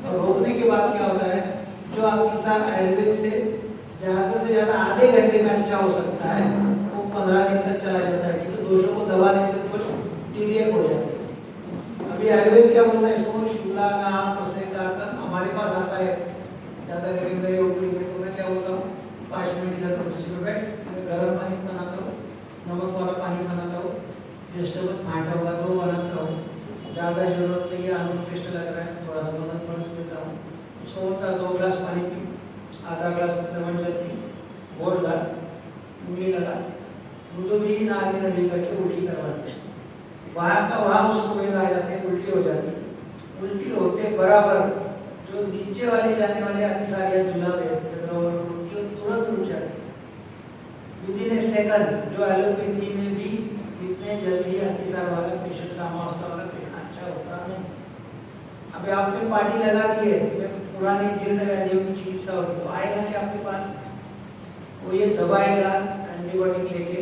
और रोकने के बाद क्या होता है, जो अतिसार आयुर्वेद से ज़्यादा से ज़्यादा आधे घंटे में अच्छा हो सकता है, वो 15 दिन तक चला जाता है, क्योंकि दोषों को दबाने से कुछ तिर्यक हो जाते हैं। अभी आयुर्वेद क्या बोलता है, इसको शूला नाम हमारे पास आता है ज़्यादा करीब मेरे ओपीडी में, तो मैं क्या बोलता हूँ 5 मिनट इधर कुर्सी पे बैठ, मैं गर्म पानी बनाता हूँ, नमक वाला पानी बनाता हूँ, जिस टाइम ठंडा होगा तो बनाता हूँ, ज़्यादा जरूरत नहीं है, आलू टेस्ट लग रहा है थोड़ा सा मदद कर देता हूँ, उसको बोलता 2 ग्लास पानी पी, आधा ग्लास लेमन चटनी, घोल डाल, उंगली लगा, दूध भी नाली नली करके उल्टी करवा दे, वहाँ का वहाँ उसको वेग आ जाते हैं, उल्टी हो जाती है। उल्टी होते बराबर जो नीचे वाली जाने वाली अतिसार या जुलाब है तुरंत रुक जाती है विदिन ए सेकंड। जो एलोपैथी में भी इतने जल्दी अतिसार वाला पेशेंट, सामावस्था वाला पेशेंट अच्छा होता नहीं। अभी आपने पार्टी लगा दी है, पुरानी जीर्ण व्याधियों की चिकित्सा होगी, तो आएगा क्या आपके पास, वो ये दबाएगा एंटीबायोटिक लेके,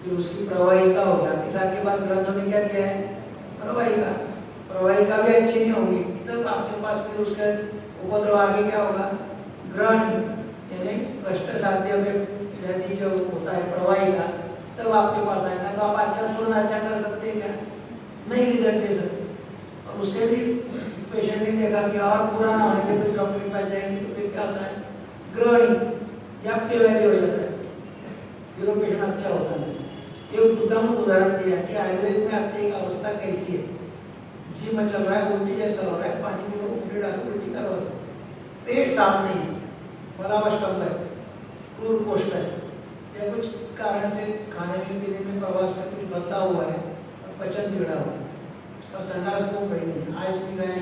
फिर उसकी प्रवाहिका होगी। अतिसार के बाद ग्रंथों में क्या दिया है, प्रवाहिका, प्रवाहिका भी अच्छी नहीं होगी, तब आपके पास फिर उसका उपद्रव आगे क्या होगा, ग्रहणी यानी कष्ट साध्य व्याधि जो होता है प्रवाहिका, तब आपके पास आएगा। तो आप अच्छा तुरंत अच्छा कर सकते हैं क्या, नहीं रिजल्ट दे सकते। और उससे भी पेशेंट ने देखा कि और पुराना होने के फिर डॉक्टर के पास जाएंगे तो फिर क्या होता है, ग्रहणी या व्याधि हो जाता है, फिर वो पेशेंट अच्छा होता नहीं। एक उत्तम उदाहरण दिया कि आयुर्वेद में अत्यधिक अवस्था कैसी है, जी में चल रहा है, उल्टी जैसा हो रहा है, पानी में उल्टी डालो, उल्टी करवा दो, पेट साफ नहीं है, बलावष्टम्भ है, क्रूर कोष्ठ है, या कुछ कारण से खाने पीने में प्रवास में कुछ बदला हुआ है और पचन बिगड़ा हुआ है, और संडास को कहीं नहीं, आज भी गए,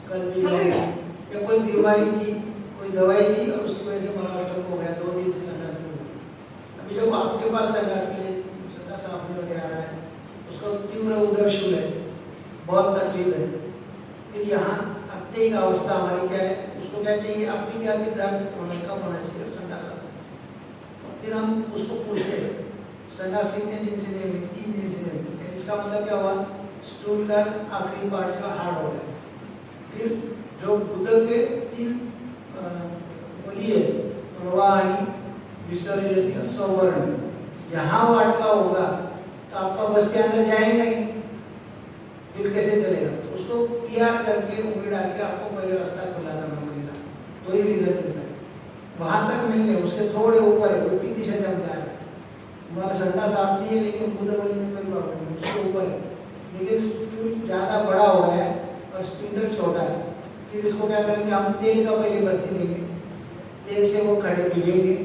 कल भी गए, या कोई बीमारी थी, कोई दवाई ली और उसकी वजह से बलावष्टम्भ हो गया, 2 दिन से संडास नहीं हुआ। अभी जब आपके पास संडास के लिए संडास साफ नहीं होकर आ रहा है, उसका तीव्र उदरशूल है, बहुत तकलीफ है, फिर यहाँ अत्यधिक अवस्था हमारी क्या है, उसको क्या चाहिए, अपनी क्या की दर्द होने कम होना चाहिए, संडास आता है। फिर हम उसको पूछते हैं संडास कितने दिन से नहीं हुई, 3 दिन से नहीं हुई, इसका मतलब क्या हुआ, स्टूल का आखिरी पार्ट जो हार्ड हो गया। फिर जो गुदक के 3 बोलिए प्रवाहनी, विसर्जनी और सौवर्णी, यहाँ वो अटका होगा तो आपका बस के अंदर जाएगा ही, फिर कैसे चलेगा, तो उसको पीआर करके उंगली डाल के आपको पहले रास्ता खुला करना पड़ेगा, तो ही रिजल्ट मिलता है। वहाँ तक नहीं है, उसके थोड़े ऊपर है, उल्टी दिशा से हम जा रहे हैं, हमारा संडास साफ नहीं है लेकिन गुदगुदी में कोई प्रॉब्लम नहीं, उसके ऊपर है, लेकिन स्टूल ज़्यादा बड़ा हो गया है और स्पिंडल छोटा है। फिर इसको क्या करेंगे, हम तेल का पहले बस्ती देंगे, तेल से वो खड़े भिगेंगे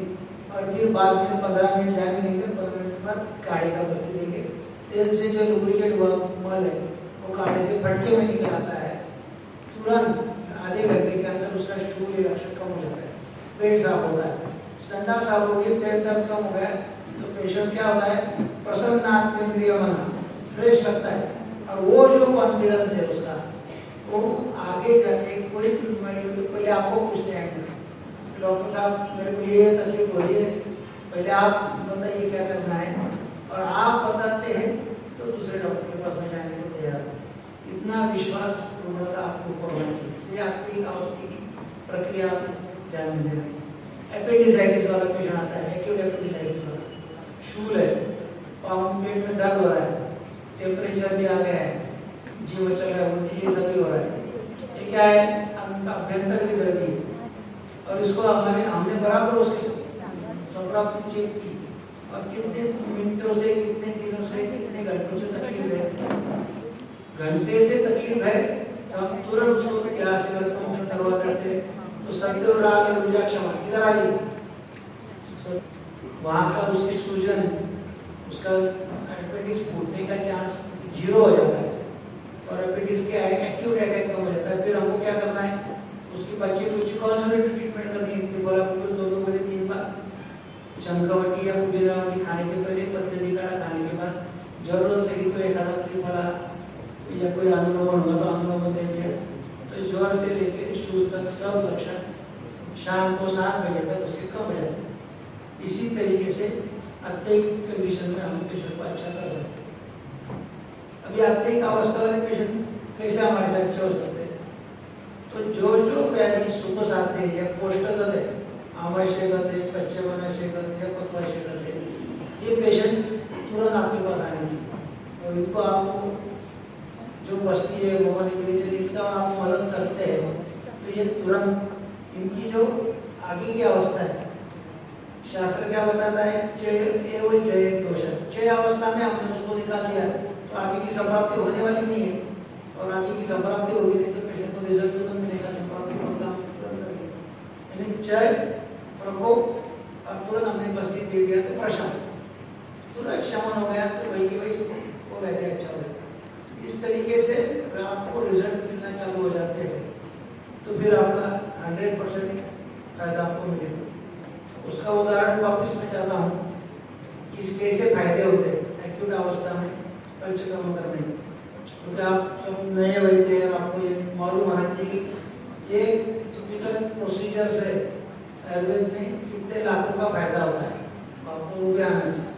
और फिर बाद में 15 मिनट जाने देंगे, 15 मिनट बाद काढ़े का बस्ती देंगे। तेल से जो लुब्रिकेट मल है वो काढ़े से फटके में निकल आता है, तुरंत आधे घंटे के अंदर उसका स्टूल रिएक्शन कम हो जाता है, पेट साफ होता है। संडास साफ हो गई, पेट दर्द कम हो गया तो पेशेंट क्या होता है, प्रसन्नात्मेंद्रिय मना, फ्रेश लगता है, और वो जो कॉन्फिडेंस है उसका, वो आगे जाके कोई बीमारी हो पहले आपको पूछते आएंगे, डॉक्टर साहब मेरे को ये तकलीफ हो रही है, पहले आप बताइए क्या करना है, और आप बताते हैं तो दूसरे डॉक्टर के पास में जाने को तैयार हो। इतना विश्वास पूर्णता आपको ऊपर होना चाहिए, इसलिए आपकी अवस्था की प्रक्रिया ध्यान में देना। एपेंडिसाइटिस वाला पेशेंट आता है, एक्यूट एपेंडिसाइटिस वाला, शूल है, पाँव पेट में दर्द हो रहा है, टेम्परेचर भी आ गया है, जीव चल रहा है, उल्टी जैसा भी हो रहा है, ये क्या है, अभ्यंतर की दर्द है, और इसको हमने बराबर उसके सोनोग्राफी चेक की, और कितने मिनटों से, कितने दिनों से, कितने घंटों से तकलीफ है, घंटे से तकलीफ है तो हम तुरंत उसको क्या से मोशन करवा देते हैं, तो सत्य और राग और ऊर्जा क्षमा किधर आ गई, वहाँ का उसकी सूजन, उसका एपेंडिक्स फूटने का चांस 0 हो जाता है, और एपेंडिक्स क्या है, एक्यूट अटैक कम हो जाता है। फिर हमको क्या करना है, उसकी बच्चे कुछ कॉन्सर्वेटिव ट्रीटमेंट करनी है, त्रिफला 2 बजे 3 बार, चंकावटी या पुदीनावटी खाने के पहले, पत्थरी काढ़ा खाने के बाद, जरूरत लगी तो एक आधा त्रिफला या कोई अनुलोमन हुआ तो अनुलोमन देंगे। तो ज्वर से लेकर शूल तक सब लक्षण शाम को 7 बजे तक उसके कम हो जाते हैं। इसी तरीके से अत्यधिक कंडीशन में हम पेशेंट को अच्छा कर सकते हैं। अभी अत्यधिक अवस्था वाले पेशेंट कैसे हमारे साथ अच्छे हो सकते हैं, तो जो जो व्याधी सुखसाध्य है या कोष्ठगत है, आमाशयगत है, पच्चमनाशयगत है, पक्वाशयगत है, ये पेशेंट तुरंत आपके पास आने चाहिए और इनको आपको जो बस्ती है मोहन इसका आप मदद करते हैं तो ये तुरंत इनकी जो आगे की अवस्था है, शास्त्र क्या बताता है, चय एवं जय दोष, चय अवस्था में हमने उसको निकाल दिया तो आगे की संप्राप्ति होने वाली नहीं है, और आगे की संप्राप्ति होगी नहीं तो पेशेंट को रिजल्ट तुरंत मिलेगा, संप्राप्ति को काम तुरंत करेगा। यानी चय प्रकोप और तुरंत हमने बस्ती दे दिया तो प्रशांत तुरंत शमन हो गया, तो वही की वही वो वैसे अच्छा हो जाता है। इस तरीके से आपको रिजल्ट मिलना चालू हो जाते हैं तो फिर आपका 100% फायदा आपको मिलेगा। उसका उदाहरण वापस मैं चाहता हूँ कि कैसे फायदे होते हैं एक्यूट अवस्था में पंचकर्म करने में, क्योंकि आप सब नए वैद्य हैं, आपको ये मालूम होना चाहिए कि ये टिपिकल प्रोसीजर से आयुर्वेद में कितने लाखों का फायदा होता है, आपको वो भी आना चाहिए।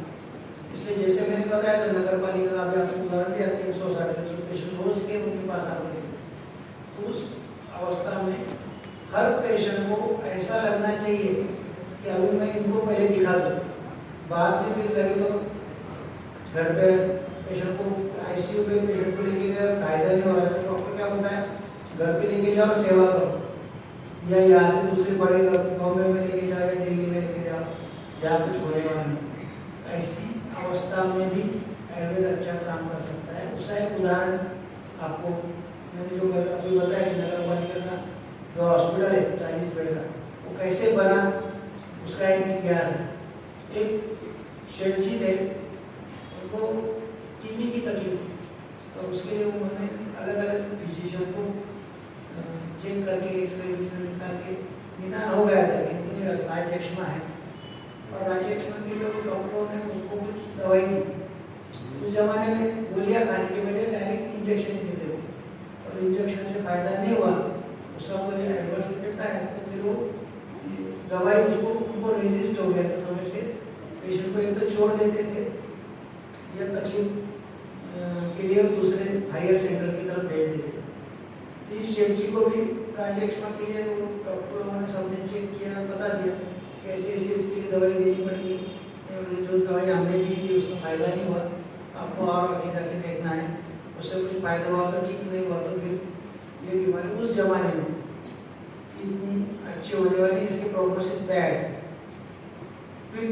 इसलिए जैसे मैंने बताया था नगर पालिका का भी आपको उदाहरण दिया, 360 पेशेंट रोज के उनके पास आते थे, तो उस अवस्था में हर पेशेंट को ऐसा लगना चाहिए कि अभी मैं इनको पहले दिखा दूँ, बाद में फिर लगे तो घर पे पेशेंट को आईसीयू पे पेशेंट को लेके गया फायदा नहीं हो रहा है तो डॉक्टर क्या बोलता है, घर पे लेके जाओ सेवा करो, या यहाँ से दूसरे बड़े बॉम्बे में लेके जाओ या दिल्ली में लेके जाओ, जहाँ कुछ होएगा नहीं। ऐसी अवस्था में भी आयुर्वेद अच्छा काम कर सकता है। उसका एक उदाहरण आपको मैंने जो अभी बताया कि नगर पालिका का जो हॉस्पिटल है 40 बेड का, वो कैसे बना उसका एक इतिहास है। एक शेठ जी थे, उनको टीबी की तकलीफ थी, तो उसके लिए उन्होंने अलग अलग फिजिशियन को चेक करके एक्सरे निकाल के निदान हो गया था कि मुझे राजयक्ष्मा है, और राजयक्ष्मा के लिए वो डॉक्टरों ने उसको कुछ दवाई दी। उस जमाने में गोलियां खाने के बजाय डायरेक्ट इंजेक्शन देते थे, और इंजेक्शन से फायदा नहीं हुआ, उसका कोई एडवर्स इफेक्ट आया तो फिर वो दवाई उसको उनको रेजिस्ट हो गया ऐसा समझ के पेशेंट को एक तो छोड़ देते थे, यह तकलीफ के लिए दूसरे हायर सेंटर की तरफ भेज देते थे। तो इस शेठ जी को भी राजयक्ष्मा के लिए डॉक्टरों ने सबने चेक किया, बता दिया कैसे ऐसे इसके लिए दवाई देनी पड़ेगी, और जो दवाई हमने दी थी उसका फायदा नहीं हुआ, आपको और आगे जाके देखना है, उससे कुछ फायदा हुआ तो ठीक, नहीं हुआ तो फिर ये बीमारी उस जमाने में इतनी अच्छी होने वाली, इसकी प्रोग्नोसिस बैड, फिर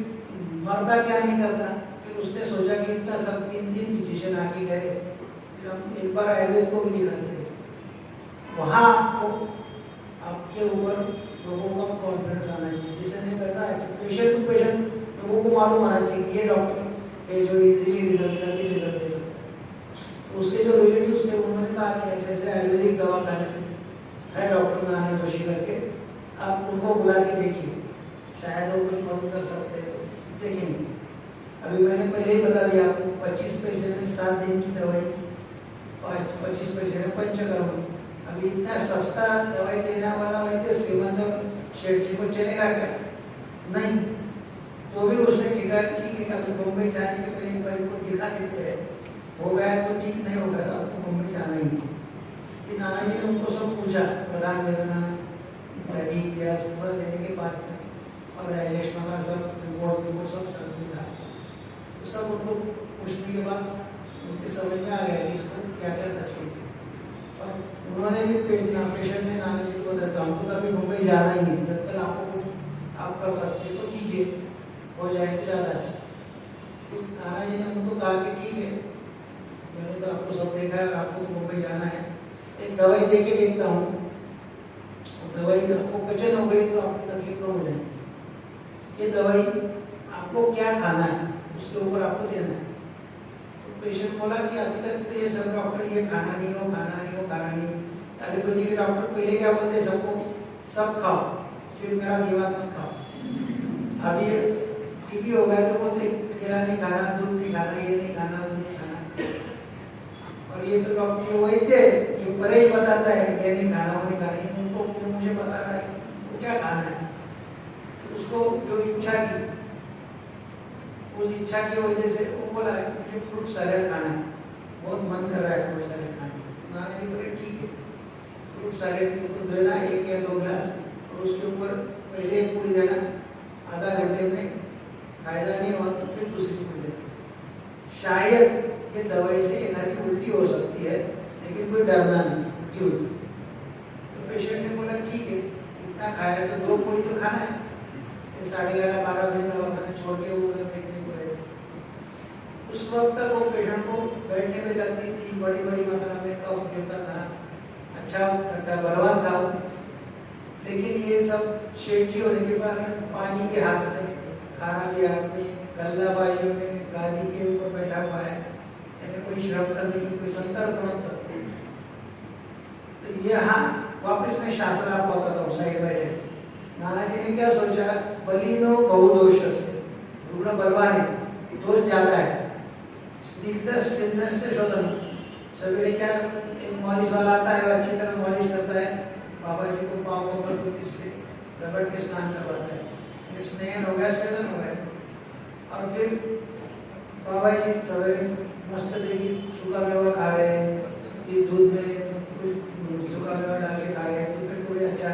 मरता क्या नहीं करता। फिर उसने सोचा कि इतना सब 3 फिजिशियन आके गए, फिर हम एक बार आयुर्वेद को भी दिखाते थे, वहाँ आपको आपके ऊपर लोगों का कॉन्फिडेंस आना चाहिए। जैसे नहीं पता है कि पेशेंट टू पेशेंट लोगों को मालूम आना चाहिए कि ये डॉक्टर है जो इजीली रिजल्ट दे सकता है। तो उसके जो रिलेटिव्स थे उन्होंने कहा कि ऐसे ऐसे आयुर्वेदिक दवा खाने में है डॉक्टर नाना जोशी करके, आप उनको बुला के देखिए, शायद वो कुछ मदद कर सकते हैं, तो देखेंगे। अभी मैंने पहले ही बता दिया आपको 25 पैसे में 7 दिन की दवाई, 25 पैसे में पंचकर्म। अभी इतना सस्ता दवाई देने वाला वैद्य श्रीमंत शेठ जी को चलेगा क्या? नहीं। तो भी उसने ठीक है अभी मुंबई जाने के पहले एक बार को दिखा देते हैं, हो गया तो ठीक, नहीं होगा तो आपको मुंबई जाना ही है। नाना जी ने उनको सब पूछा, प्रधान वेदना इत्यादि इतिहास पूरा देने के बाद में, और राजयक्ष्मा का सब रिपोर्ट सब था, तो सब उनको पूछने के बाद उनके समझ में आ गया कि इसको क्या क्या तकलीफ है। और उन्होंने भी पेशेंट ने नाना जी को बताया हमको तो अभी मुंबई जाना ही है, जब तक आपको कुछ आप कर सकते तो कीजिए, हो जाए तो ज़्यादा अच्छा। तो नाना जी ने उनको कहा कि ठीक है, मैंने तो आपको सब देखा है और आपको तो मुंबई जाना है, एक दवाई दे के देखता हूँ, दवाई आपको पचन हो गई तो आपकी तकलीफ कम हो जाएगी। ये दवाई आपको क्या खाना है उसके ऊपर आपको देना है। तो पेशेंट बोला कि अभी तक तो ये सब डॉक्टर ये खाना नहीं हो, खाना नहीं हो, खाना नहीं। एलोपैथी के डॉक्टर पहले क्या बोलते, सबको सब खाओ, सिर्फ मेरा दिमाग मत खाओ। अभी टीबी हो गया तो बोलते केला नहीं खाना, दूध नहीं खाना, ये नहीं खाना, वो नहीं खाना। और ये तो डॉक्टर वैद्य जो परहेज बताता है ये नहीं खाना, वो नहीं खाना, ये उनको क्यों मुझे बता रहा है वो क्या खाना है। तो उसको जो इच्छा की, उस इच्छा की वजह से वो बोला मुझे फ्रूट सैलेड खाना है, बहुत मन कर रहा है फ्रूट सैलेड खाने का। नाना जी बोले ठीक है, फ्रूट सैलेड को देना 1 या 2 गिलास, और उसके ऊपर पहले एक पूरी देना, आधा घंटे में फायदा नहीं हुआ तो फिर दूसरी पूरी देना। शायद ये दवाई से एकाधी उल्टी हो सकती है, लेकिन कोई डरना नहीं उल्टी हुई तो। पेशेंट ने बोला ठीक है, इतना खाया तो 2 पूरी तो खाना है। 11:30-12 बजे दवाखाना छोड़ के वो उधर देखने को गए। उस वक्त तक वो पेशेंट को बैठने में तकलीफ थी, बड़ी बड़ी मात्रा में कफ गिरता था, अच्छा बलवान था वो। लेकिन ये सब शेठ जी होने के बाद पानी के हाथ में, खाना भी हाथ में, गल्ला बाजू में, गादी के ऊपर बैठा हुआ है, यानी कोई श्रम करने की कोई संतर्पण। तो यहाँ वापस मैं शास्त्र आपको बताता हूँ साइड बाय साइड। नाना जी ने क्या सोचा, बलिनो बहुदोष से, रुग्ण बलवान है, दोष ज्यादा है, स्निग्ध शोधन। सवेरे क्या एक मालिश वाला आता है, अच्छी तरह मालिश करता है, बाबा जी को पाँव को बलबूती से रगड़ के स्नान करवाता है, स्नेहन हो गया, सेवन हो गया। और फिर बाबा जी सवेरे मस्त बेगी सूखा मेवा खा रहे हैं, फिर दूध में कुछ सूखा मेवा डाल के खा रहे हैं, तो फिर कोई अच्छा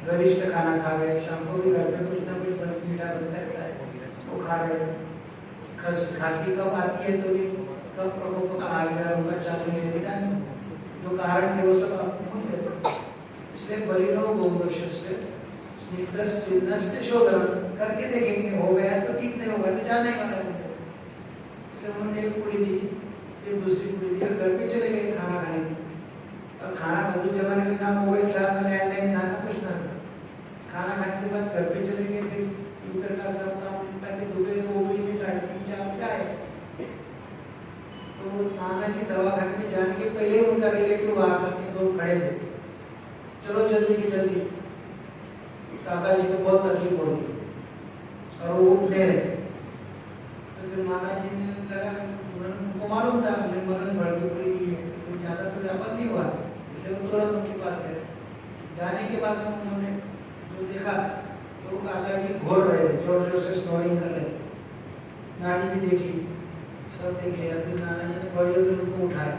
गरिष्ठ खाना खा रहे हैं, शाम को भी घर में कुछ ना कुछ मीठा बनता रहता है, वो खा रहे हैं। खांसी कब आती है तो भी कब प्रकोप का आ गया, उनका चालू है, निदान जो कारण थे वो सब आपको भूल गए। इसलिए बलिनो बहुदोष से स्निग्ध शोधन करके देखेंगे, हो गया तो ठीक, नहीं होगा तो जाना ही वाला है। इसलिए उन्होंने एक पूरी दी, फिर दूसरी पूरी दी, घर पे चले गए खाना खाने। और खाना का उस जमाने में ना मोबाइल था, ना लैंडलाइन था, ना कुछ ना था। खाना खाने के बाद घर पे चले गए, फिर दोपहर का सब काम निपटा के दोपहर को उबली में 3:30-4 बजे आए। तो नाना जी दवाखाने में जाने के पहले उनका रिलेटिव आकर के 2 खड़े थे, चलो जल्दी की जल्दी, काका जी को बहुत तकलीफ हो रही और वो उठने रहे। तो फिर नाना जी ने लगा, उनको मालूम था हमने मदन भर की पूरी दी है, कोई ज्यादा तो व्यापक नहीं हुआ, इसलिए वो तुरंत उनके पास गए। जाने के बाद में उन्होंने जो देखा तो काका जी घोर रहे थे, जोर जोर से स्नोरिंग कर रहे थे, नाड़ी भी देख ली, सब देख लिया। फिर नाना जी ने बड़ी होकर उनको उठाया,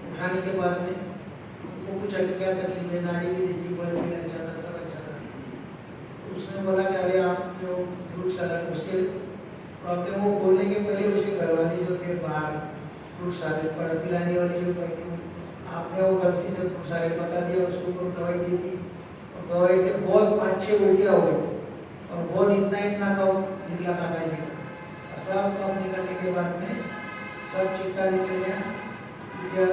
उठाने के बाद में उनको पूछा कि क्या तकलीफ है, नाड़ी भी देखी, बल भी अच्छा था, सब अच्छा था। तो उसने बोला कि अरे आप जो फ्रूट सैलेड, उसके प्रॉब्लम वो बोलने के पहले उसके घर वाले जो थे बाहर फ्रूट सैलेड पर पिलाने वाली जो पाई थी, आपने वो गलती से फ्रूट सैलेड बता दिया, उसको ऊपर दवाई दी थी, और दवाई से बहुत 5-6 उल्टियाँ हो गई, और बहुत इतना कफ निकला काका जी का। और सब कफ निकलने के बाद में सब चिट्टा निकल गया, उल्टियाँ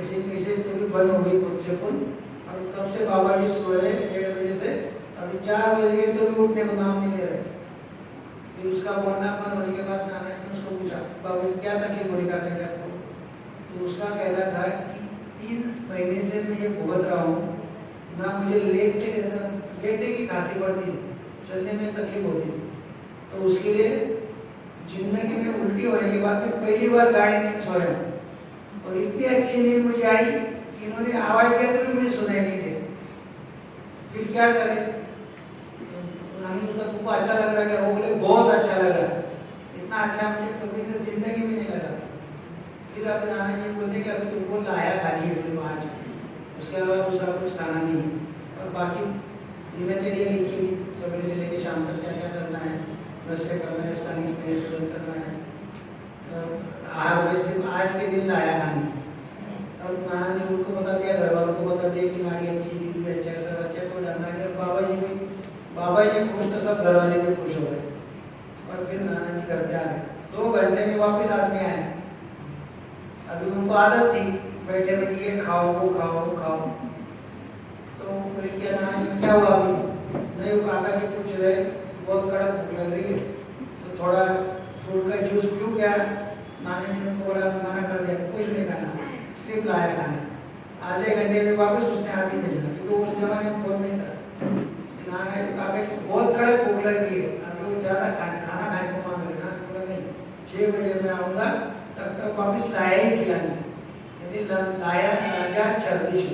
ऐसे कैसे थोड़ी बंद हो गई खुद से खुद। और तब से बाबा जी सोए 1:30 बजे से, अभी 4 बज गए तो भी उठने को नाम नहीं दे रहे। फिर उसका बोलना बंद होने के बाद नाना जी ने उसको पूछा, बाबू जी क्या तकलीफ हो रही काका जी आपको? तो उसका कहना था कि 3 महीने से मैं ये भुगत रहा हूँ, ना मुझे लेटे की खांसी पड़ती थी, चलने में तकलीफ होती थी। तो उसके लिए जिंदगी में उल्टी होने के बाद में पहली बार गाड़ी में सोया, और इतनी अच्छी नींद मुझे आई कि इन्होंने आवाज दिया तो मुझे सुनाई नहीं दे। फिर क्या करें? नानी उसका तुमको अच्छा लग रहा है? वो बोले बहुत अच्छा लगा, इतना अच्छा मुझे कभी जिंदगी में नहीं लगा। फिर अब नाना जी बोलते कि अभी तुमको लाया खानी है सिर्फ आज, उसके अलावा दूसरा कुछ खाना नहीं है। और बाकी दिनचर्या लिखी थी, सवेरे से लेकर शाम तक क्या क्या करना है, नशे करना है, स्थानीय स्नेह तुरंत करना है, आहार में सिर्फ आज के दिन लाया खानी। और नाना ने उनको बता दिया, घर वालों को बता दिया कि नानी अच्छी भी अच्छा है, सब अच्छा है, कोई डरना नहीं। और बाबा जी खुश तो सब घर वाले भी खुश हो गए। और फिर नाना जी घर पे आ गए, 2 घंटे में वापस आदमी आए। अभी उनको आदत थी बैठे बैठे ये खाओ वो खाओ वो खाओ। तो बोले क्या नाना जी क्या हुआ? अभी नहीं, वो काका जी पूछ रहे बहुत कड़क भूख लग रही है तो थोड़ा फ्रूट का जूस पीऊँ क्या? नाना जी ने उनको बोला, मना कर दिया, कुछ नहीं खाना, सिर्फ लाया खाना। आधे घंटे में वापस उसने आदि भेजना, क्योंकि उस जमाने में फोन नहीं था। नाना काका जी बहुत कड़क भूख लग रही है, अभी वो ज़्यादा खाना खाने को मांग रहे। नाना बोला नहीं, 6 बजे मैं आऊँगा, तब तक वापस लाया ही खिलानी, यानी लाया राजा छर्दिश।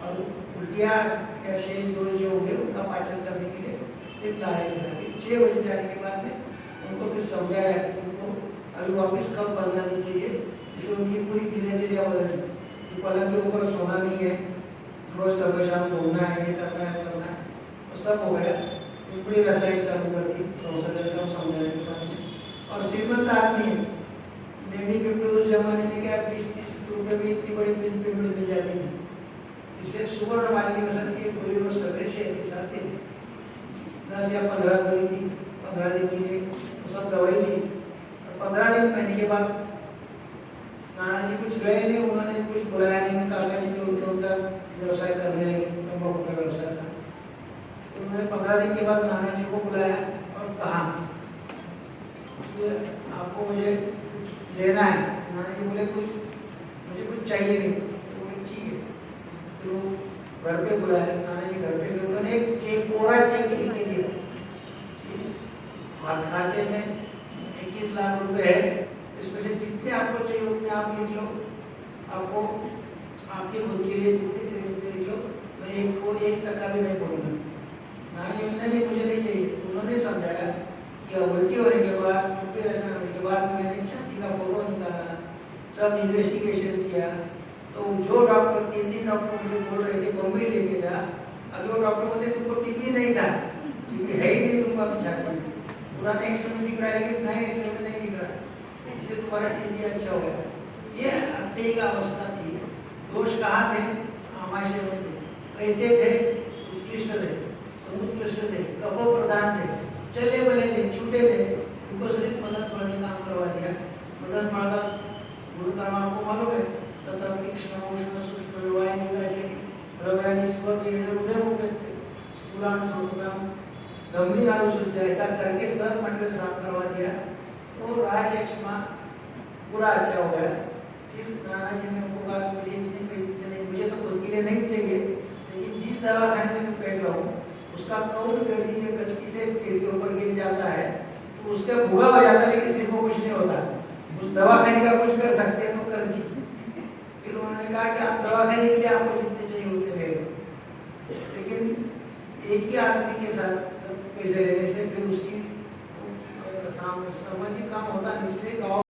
और उल्टियाँ या शेष दोष जो होंगे उनका पाचन करने के लिए सिर्फ लाया ही खिलानी। 6 बजे जाने के बाद में उनको फिर समझाया कि तुमको अभी वापस कब बनना नहीं चाहिए। इसलिए उनकी पूरी दिनचर्या बदली, पलंग के ऊपर सोना नहीं है, रोज सुबह शाम घूमना है, ये करना है वो सब हो गया। बड़ी वैसाई चालू कर दी संसद का समझाने के बाद में। और श्रीमंत आदमी मेमनी पिपली उस जमाने में क्या 20-30 रुपए में इतनी बड़ी पिपली मिल जाती थी, इसलिए सुवर्ण वाली वसंत की पूरी रोज सवेरे से एक साथ 10 या 15 गोली थी, 15 दिन की वो सब दवाई ली। 15 दिन महीने के बाद नाना जी कुछ गए नहीं, उन्होंने कुछ बुलाया नहीं, काका जी के उनका व्यवसाय करने लगे, तंबाकू का व्यवसाय था। उन्होंने 15 दिन के बाद नाना जी को बुलाया और कहा कि आपको मुझे कुछ देना है। नाना जी बोले मुझे कुछ चाहिए नहीं। तो बोले ठीक है। तो घर पे बुलाया, नाना जी घर पे गए, उन्होंने एक चेक, कोरा चेक लिख के दिया, खाते में 21 लाख रुपए है, इसमें से जितने आपको चाहिए उतने आप लिख लो, आपको आपके खुद के लिए जितने चाहिए उतने लिख लो, मैं एक टका भी नहीं बोलूँगा। नहीं मुझे नहीं चाहिए। उन्होंने समझाया कि उल्टी होने के बाद, ऑपरेशन होने के बाद मैंने छाती का फोटो निकाला, सब इन्वेस्टिगेशन किया, तो जो डॉक्टर 3 डॉक्टर मुझे बोल रहे थे बम्बई लेके जा, अभी वो डॉक्टर बोलते तुमको टीबी नहीं था, टीबी है ही नहीं तुमको अभी छाती में, पुराने एक्सरे में दिख रहा है लेकिन नए एक्सरे में नहीं दिख रहा है, इसलिए तुम्हारा टीबी अच्छा हो गया। ये अंत्य का अवस्था थी। दोष कहाँ थे? आमाशय में थे। कैसे थे? उत्कृष्ट थे, समुत्कृष्ट थे, कपो प्रधान थे, चले बने थे, छूटे थे, उनको सिर्फ मदन फल ने काम करवा दिया। मदन फल का गुरु कर्म आपको मालूम है, तथा तीक्ष्ण उष्ण सूक्ष्म वायु विकाशे द्रव्यानि स्वर कीड़े उड़े होते स्थूलान सूक्ष्म गंभीर अनुसूच ऐसा करके सब मंडल साफ करवा दिया। तो राजयक्ष्मा पूरा अच्छा हो गया। फिर नाना जी ने उनको कहा मुझे इतने पैसे नहीं, मुझे तो खुद के लिए नहीं चाहिए, लेकिन जिस दवाखाने में मैं बैठ रहा हूँ उसका काउंट कर लीजिए, गलती से सिर के ऊपर गिर जाता है तो उसका भूगा हो जाता है, लेकिन सिर को कुछ नहीं होता। उस दवाखाने का कुछ कर सकते हैं तो कर दीजिए। फिर उन्होंने कहा कि आप दवाखाने के लिए आपको जितने चाहिए उतने ले लो, लेकिन एक ही आदमी के साथ पैसे लेने से फिर उसकी सामाजिक काम होता नहीं, इसलिए गाँव